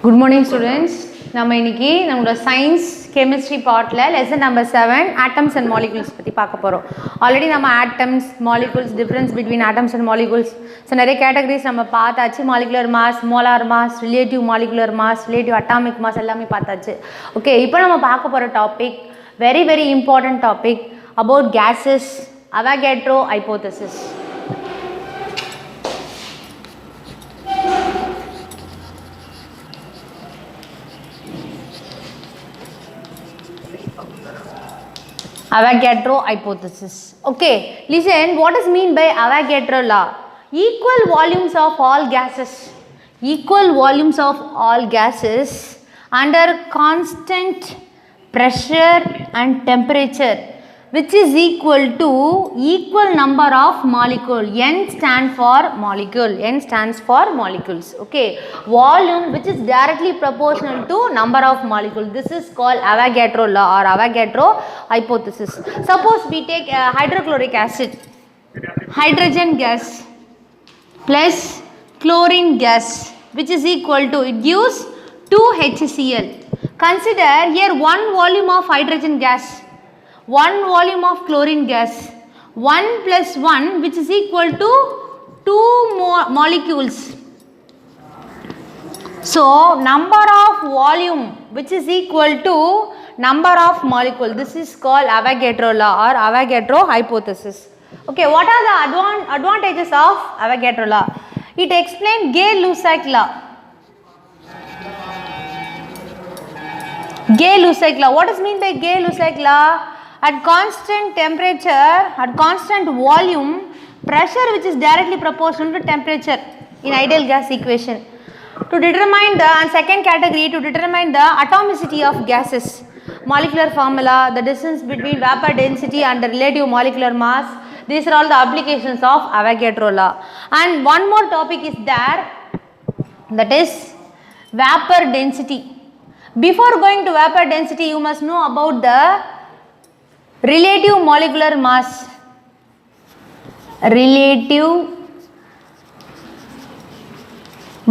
Good morning students. நம்ம இன்னைக்கு நம்மளோட சயின்ஸ் கெமிஸ்ட்ரி பார்ட்ல lesson number 7 atoms and molecules பத்தி பார்க்க போறோம். ஆல்ரெடி நம்ம atoms, molecules, difference between atoms and molecules so நிறைய கேட்டகரிஸ் நம்ம பார்த்தாச்சு. molecular mass, molar mass, relative molecular mass, relative atomic mass எல்லாமே பார்த்தாச்சு. ஓகே, இப்போ நம்ம பார்க்க போற topic very important topic about gases, Avogadro hypothesis. Avogadro hypothesis. Okay, listen, what is mean by Avogadro law? Equal volumes of all gases. Equal volumes of all gases under constant pressure and temperature, which is equal to equal number of molecule. N stands for molecule. N stands for molecules. Okay, volume which is directly proportional to number of molecules. This is called Avogadro law or Avogadro hypothesis. Suppose we take hydrochloric acid, hydrogen gas plus chlorine gas, which is equal to, it gives 2HCl. Consider here one volume of hydrogen gas, one volume of chlorine gas, 1 plus 1 which is equal to 2 molecules. So number of volume which is equal to number of molecule. This is called Avogadro law or Avogadro hypothesis. Okay, what are the advantages of Avogadro law? It explains Gay-Lussac law. Gay-Lussac law. What is mean by Gay-Lussac law? At constant temperature, at constant volume, pressure which is directly proportional to temperature in ideal gas equation. To determine the, and second category, to determine the atomicity of gases. Molecular formula, the distance between vapor density and the relative molecular mass. These are all the applications of Avogadro law. And one more topic is there, that is vapor density. Before going to vapor density, you must know about the relative molecular mass. Relative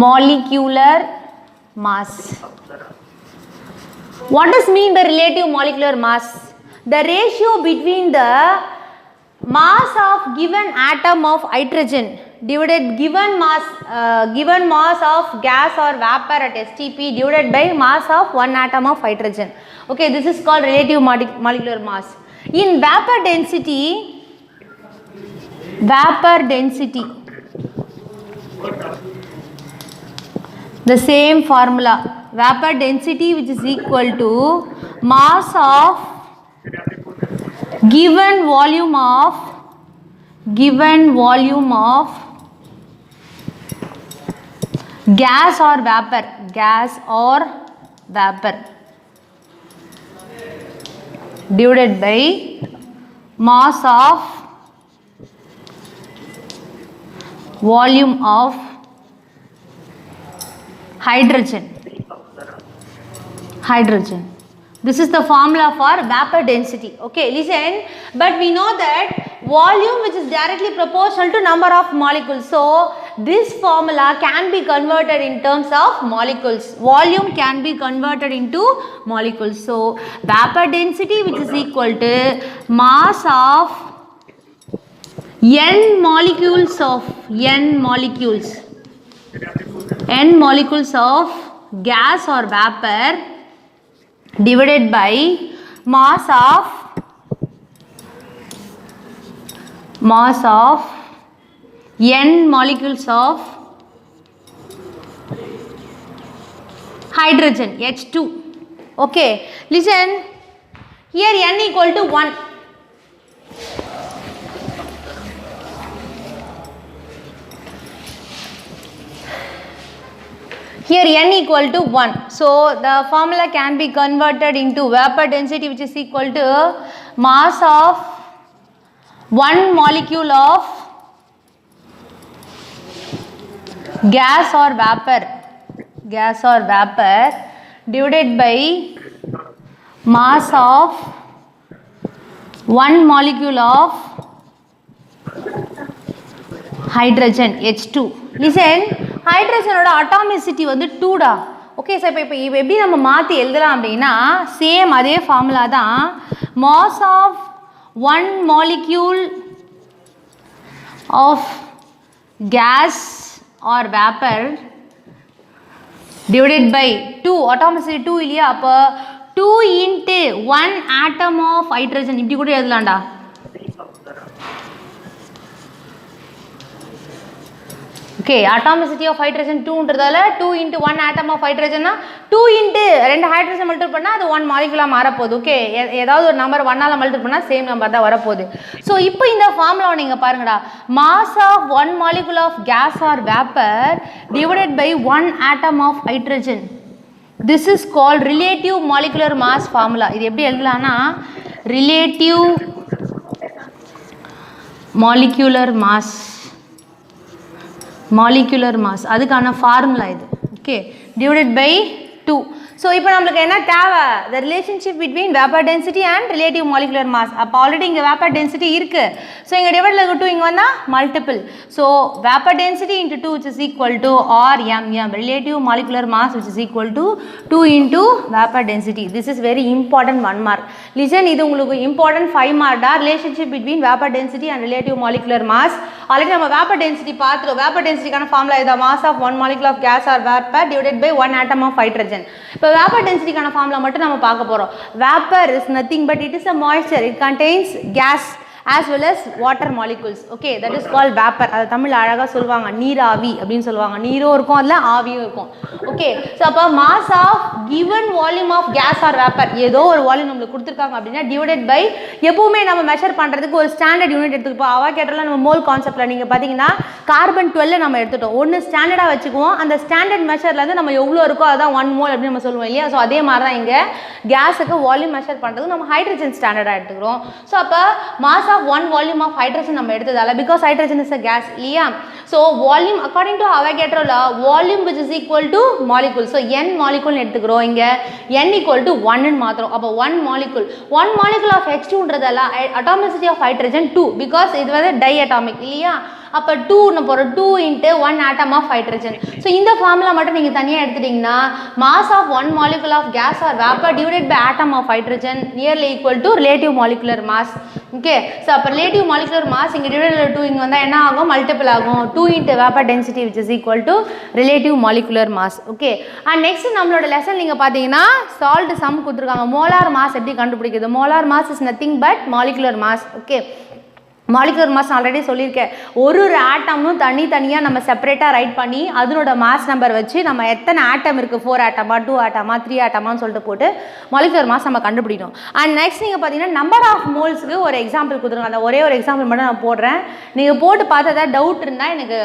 molecular mass. What does mean by relative molecular mass? The ratio between the mass of given atom of hydrogen divided given mass of gas or vapor at STP divided by mass of one atom of hydrogen. Okay, this is called relative molecular mass. In vapor density, the same formula, vapor density which is equal to mass of given volume of gas or vapor divided by mass of volume of hydrogen. This is the formula for vapor density. Okay, listen, but we know that volume which is directly proportional to number of molecules. So this formula can be converted in terms of molecules. Volume can be converted into molecules. So vapor density which is equal to mass of n molecules of gas or vapor divided by mass of n molecules of hydrogen, H2. Okay, listen, here n equal to 1. Here n equal to 1. So the formula can be converted into vapor density which is equal to mass of one molecule of gas or vapor divided by mass of one molecule of hydrogen H2. Listen, hydrogen oda atomicity வந்து 2 டா. Okay sir இப்போ எப்படி நம்ம மாற்றி எழுதலாம் அப்படின்னா same அதே formula தான். Mass of one molecule of gas or vapour divided by 2 atomicity 2 இல்லையா, அப்போ 2 into 1 atom of hydrogen இப்படி கூட எழுதலாம்டா. ஓகே atomicity of hydrogen 2ன்றதால 2 into 1 atom of hydrogenனா 2 into 2 ஹைட்ரஜன் மல்டிபிள் பண்ணால் அது 1 மாலிகுலாக மாறப்போகுது. ஓகே ஏதாவது ஒரு நம்பர் 1ஆல் மல்டிபிள் பண்ணால் சேம் நம்பர் தான் வரப்போகுது. ஸோ இப்போ இந்த ஃபார்முலாவை நீங்கள் பாருங்கடா. Mass of 1 molecule of gas or vapour divided by 1 atom of hydrogen. This is called relative molecular mass formula. இது எப்படி எழுதலாம்னா relative molecular mass அதுக்கான ஃபார்முலா இது. Okay divided by 2. ஸோ இப்போ நம்மளுக்கு என்ன தேவை, the relationship between vapor density and relative molecular mass. அப்போ already இங்கே vapor density இருக்குது. ஸோ இங்கே டிவைடில் இருக்க 2 இங்கே வந்தால் multiple. So vapor density into 2 which is equal to RMM, relative molecular mass which is equal to 2 into vapor density. This is very important 1 mark. Listen, இது உங்களுக்கு important 5 mark da, relationship between vapor density and relative molecular mass. Already நம்ம vapor density பார்த்துட்டோம். vapor densityக்கான formula இதான், mass of 1 molecule of gas or vapor divided by 1 atom of hydrogen. இப்போ vapor densityக்கான formula மட்டும் நம்ம பார்க்க போகிறோம். vapor is nothing but it is a moisture. It contains gas as well as water molecules. Okay, that is called vapor. அது தமிழ் அழகாக சொல்லுவாங்க நீராவி அப்படின்னு சொல்லுவாங்க. நீரும் இருக்கும் அதில் ஆவியும் இருக்கும். ஓகே ஸோ அப்போ mass of given volume of gas or vapour, ஏதோ ஒரு வால்யூம் நம்மளுக்கு கொடுத்துருக்காங்க அப்படின்னா டிவைடட் பை, எப்பவுமே நம்ம மெஷர் பண்ணுறதுக்கு ஒரு ஸ்டாண்டர்ட் யூனிட் எடுத்துக்கிப்போம். அவாகேட்ரோல நம்ம மோல் கான்செப்டில் நீங்கள் பார்த்தீங்கன்னா கார்பன் 12 நம்ம எடுத்துட்டோம். ஒன்று ஸ்டாண்டர்டாக வச்சுக்குவோம். அந்த ஸ்டாண்டர்ட் மெஷர்லேருந்து நம்ம எவ்வளோ இருக்கோ அதுதான் 1 மோல் அப்படின்னு நம்ம சொல்லுவோம் இல்லையா. ஸோ அதே மாதிரி தான் இங்கே கேஸுக்கு வால்யூம் மெஷர் பண்ணுறது நம்ம ஹைட்ரஜன் ஸ்டாண்டர்டாக எடுத்துக்கிறோம். ஸோ அப்போ mass of 1 volume of hydrogen நம்ம எடுத்ததால, because hydrogen is a gas இல்லையா. So volume according to Avogadro law, volume which is equal to molecule. So n molecule எடுத்துக்கிறோம். இங்க n equal to 1 ன்னு மாத்திரம். அப்போ 1 molecule of H2ன்றதால atomicity of hydrogen 2, because இது வந்து diatomic இல்லையா. அப்போ 2 போகிறோம், 2 into 1 atom of hydrogen. So இந்த ஃபார்முலா மட்டும் நீங்கள் தனியாக எடுத்துட்டிங்கன்னா mass of 1 molecule of gas or vapor divided by atom of hydrogen nearly equal to relative molecular mass. Okay so அப்போ relative molecular mass இங்கே divided 2 இங்கே வந்தால் என்ன ஆகும், மல்டிபிள் ஆகும். 2 into vapor density which is equal to relative molecular mass. Okay and next நம்மளோட lesson நீங்கள் பார்த்தீங்கன்னா சால்ட் சம் கொடுத்துருக்காங்க. மோலார் மாஸ் எப்படி கண்டுபிடிக்கிறது. Molar mass is nothing but molecular mass. Okay molecular mass already சொல்லியிருக்கேன். ஒரு ஆட்டமும் தனியாக நம்ம செப்பரேட்டாக ரைட் பண்ணி அதனோட மாஸ் நம்பர் வச்சு நம்ம எத்தனை ஆட்டம் இருக்குது, 4 ஆட்டமா 2 ஆட்டமா 3 ஆட்டமான்னு சொல்லிட்டு போட்டு மாலிகுலர் மாஸ் நம்ம கண்டுபிடிக்கணும். அண்ட் நெக்ஸ்ட் நீங்கள் பார்த்தீங்கன்னா நம்பர் ஆஃப் மோல்ஸுக்கு ஒரு எக்ஸாம்பிள் கொடுத்துருங்க. அந்த ஒரே ஒரு எக்ஸாம்பிள் மட்டும் நான் போடுறேன். நீங்கள் போட்டு பார்த்ததா டவுட் இருந்தால் எனக்கு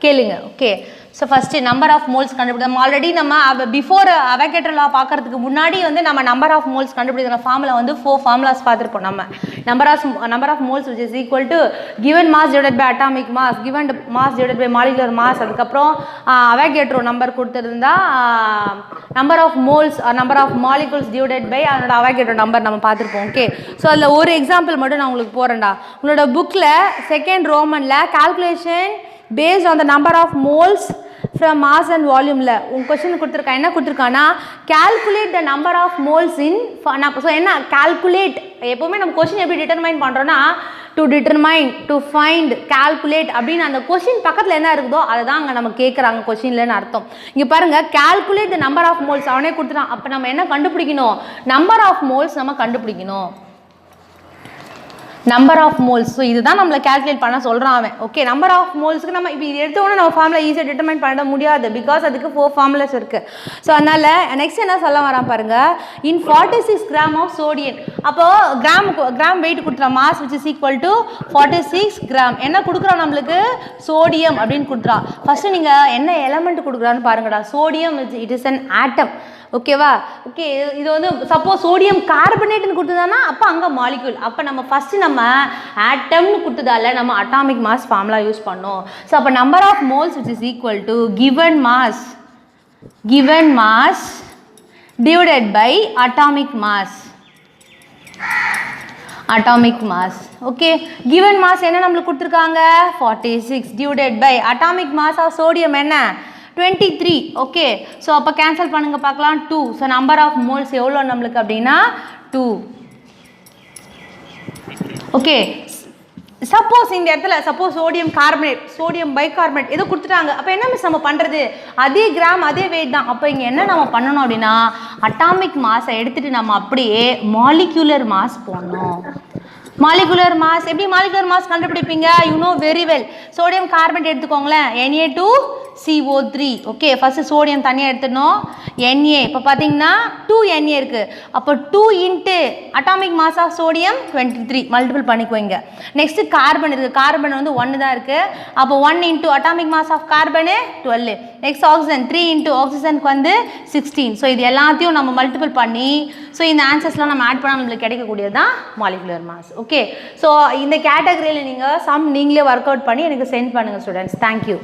கேளுங்க. Okay so first number of moles கண்டுபிடிக்கும். ஆல்ரெடி நம்ம பிஃபோர் அவகேட்ரோ லா பார்க்கறதுக்கு முன்னாடி வந்து நம்ம நம்பர் ஆஃப் மோல்ஸ் கண்டுபிடிக்கிற ஃபார்முலா வந்து 4 ஃபார்முலாஸ் பார்த்துருப்போம். நம்ம number of moles which is equal to given mass divided by atomic mass, given mass divided by molecular mass. அதுக்கப்புறம் அவகேட்ரோ நம்பர் கொடுத்துருந்தா number of moles number of molecules divided by அதோட Avogadro number நம்ம பார்த்துருப்போம். Okay so அதில் ஒரு example மட்டும் நான் உங்களுக்கு போகிறேன்டா. உங்களோட புக்கில் செகண்ட் ரோமனில் calculation based on the number of moles from mass and volume ல உங்க क्वेश्चन கொடுத்திருக்கா. என்ன கொடுத்திருக்கானா calculate the number of moles in. So என்ன calculate, எப்பவுமே நம்ம क्वेश्चन எப்படி டிட்டர்மைன் பண்ணுறோன்னா to determine, to find, calculate அப்படின்னு அந்த கொஸ்டின் பக்கத்தில் என்ன இருக்குதோ அதை தான் அங்கே நம்ம கேட்குறாங்க கொஸ்டின்லன்னு அர்த்தம். இங்கே பாருங்கள் calculate the number of moles அவனே கொடுத்துட்டான். அப்போ நம்ம என்ன கண்டுபிடிக்கணும், நம்பர் ஆஃப் மோல்ஸ் நம்ம கண்டுபிடிக்கணும். Number of moles. ஸோ இதுதான் நம்மளை கேல்குலேட் பண்ண சொல்கிறான் அவன். ஓகே நம்பர் ஆஃப் மோல்ஸுக்கு நம்ம இப்போ இது எடுத்தோன்னே நம்ம ஃபார்முலா ஈஸியாக டிட்டர்மைன் பண்ண முடியாது, பிகாஸ் அதுக்கு 4 ஃபார்முலாஸ் இருக்குது. ஸோ அதனால் நெக்ஸ்ட் என்ன சொல்ல வரான் பாருங்கள், இன் 46 கிராம் ஆஃப் சோடியம். அப்போது கிராம் வெயிட் கொடுத்துறான், mass which is equal to 46 gram. என்ன கொடுக்குறான் நம்மளுக்கு, சோடியம் அப்படின்னு கொடுத்துறான். ஃபஸ்ட்டு நீங்கள் என்ன எலமெண்ட் கொடுக்குறான்னு பாருங்கடா. Sodium it is an atom. ஓகேவா. ஓகே இது வந்து சப்போஸ் சோடியம் கார்பனேட்னு கொடுத்ததானா அப்போ அங்கே மாலிக்யூல். அப்போ நம்ம ஃபஸ்ட்டு நம்ம ஆட்டம்னு கொடுத்ததால நம்ம அட்டாமிக் மாஸ் ஃபார்முலா யூஸ் பண்ணோம். ஸோ அப்போ number of moles which is equal to given mass divided by atomic mass. Okay given mass என்ன நம்மளுக்கு கொடுத்துருக்காங்க 46 divided by atomic mass of sodium என்ன 23. ஓகே, ஸோ அப்போ கேன்சல் பண்ணுங்க பார்க்கலாம். 2. ஸோ நம்பர் ஆஃப் மோல்ஸ் எவ்வளோ நம்மளுக்கு அப்படின்னா 2. ஓகே, சப்போஸ் இந்த இடத்துல suppose sodium carbonate, sodium bicarbonate ஏதோ கொடுத்துட்டாங்க. அப்போ என்ன மிஸ் நம்ம பண்ணுறது? அதே கிராம் அதே வெயிட் தான். அப்போ இங்கே என்ன நம்ம பண்ணணும் அப்படின்னா அட்டாமிக் மாஸை எடுத்துகிட்டு நம்ம அப்படியே மாலிகுலர் மாஸ் போடணும். மாலிகுலர் மாஸ் எப்படி மாலிகுலர் மாஸ் கண்டுபிடிப்பீங்க? You know very well. Sodium carbonate எடுத்துக்கோங்களேன், Na2CO3. ஓகே, ஃபஸ்ட்டு சோடியம் தனியாக எடுத்துடணும். Na இப்போ பார்த்தீங்கன்னா 2Na இருக்குது. அப்போ 2 into atomic mass of sodium 23 multiple பண்ணிக்குவீங்க. நெக்ஸ்ட்டு கார்பன் இருக்குது. கார்பன் வந்து 1 தான் இருக்குது. அப்போ 1 into atomic mass of carbon 12. Next oxygen 3 into ஆக்சிஜனுக்கு வந்து 16. ஸோ இது எல்லாத்தையும் நம்ம மல்டிபிள் பண்ணி ஸோ இந்த ஆன்சர்ஸ்லாம் நம்ம ஆட் பண்ணால் நம்மளுக்கு கிடைக்கக்கூடியது தான் மாலிகுலர் மாஸ். ஓகே, ஸோ இந்த கேட்டகரியில் நீங்கள் நீங்களே ஒர்க் அவுட் பண்ணி எனக்கு சென்ட் பண்ணுங்கள் ஸ்டூடெண்ட்ஸ். தேங்க்யூ.